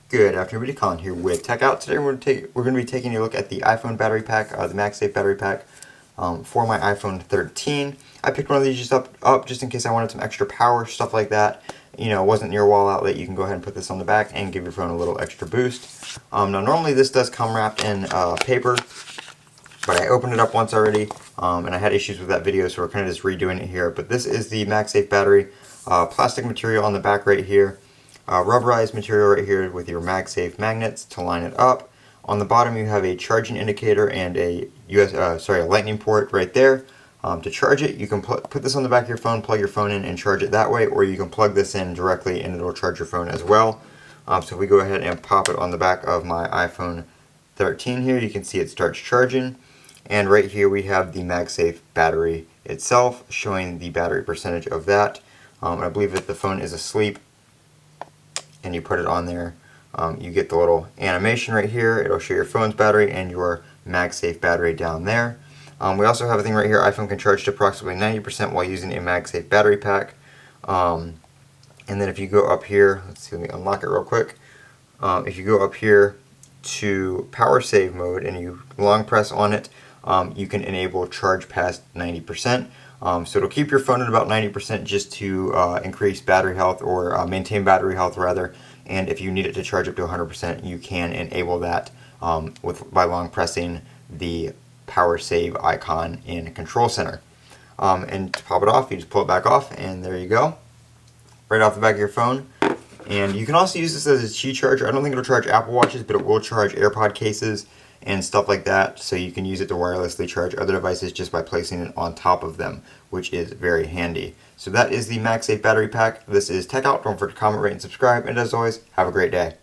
Good afternoon, everybody. Colin here with Techout. Today we're going to be taking a look at the iPhone battery pack, the MagSafe battery pack for my iPhone 13. I picked one of these just up just in case I wanted some extra power, stuff like that. You know, it wasn't near wall outlet. You can go ahead and put this on the back and give your phone a little extra boost. Now normally this does come wrapped in paper, but I opened it up once already and I had issues with that video, so we're kind of just redoing it here. But this is the MagSafe battery, plastic material on the back right here. Rubberized material right here with your MagSafe magnets to line it up. On the bottom you have a charging indicator and a lightning port right there. To charge it, you can put this on the back of your phone, plug your phone in and charge it that way, or you can plug this in directly and it'll charge your phone as well. So if we go ahead and pop it on the back of my iPhone 13 here, you can see it starts charging. And right here we have the MagSafe battery itself, showing the battery percentage of that. I believe that the phone is asleep and you put it on there, you get the little animation right here. It'll show your phone's battery and your MagSafe battery down there. We also have a thing right here, iPhone can charge to approximately 90% while using a MagSafe battery pack. And then if you go up here, let's see, let me unlock it real quick. If you go up here to power save mode and you long press on it, you can enable charge past 90%. So it'll keep your phone at about 90% just to increase battery health, or maintain battery health rather. And if you need it to charge up to 100%, you can enable that by long pressing the power save icon in Control Center. And to pop it off, you just pull it back off, and there you go, right off the back of your phone. And you can also use this as a Qi charger. I don't think it'll charge Apple Watches, but it will charge AirPod cases and stuff like that, so you can use it to wirelessly charge other devices just by placing it on top of them, which is very handy. So that is the MagSafe battery pack. This is Techout. Don't forget to comment, rate, and subscribe, and as always, have a great day.